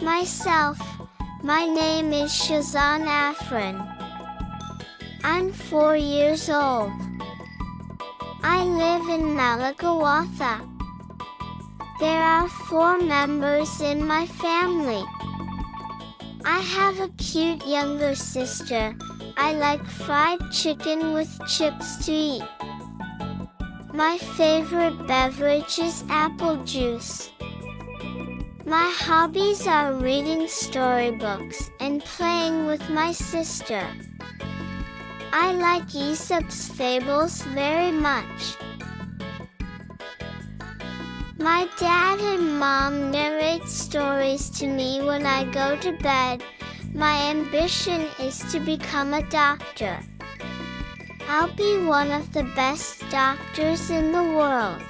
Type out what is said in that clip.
Myself, my name is Shazan Afrin. I'm 4 years old. I live in Malagawatha. There are 4 members in my family. I have a cute younger sister. I like fried chicken with chips to eat. My favorite beverage is apple juice. My hobbies are reading storybooks and playing with my sister. I like Aesop's fables very much. My dad and mom narrate stories to me when I go to bed. My ambition is to become a doctor. I'll be one of the best doctors in the world.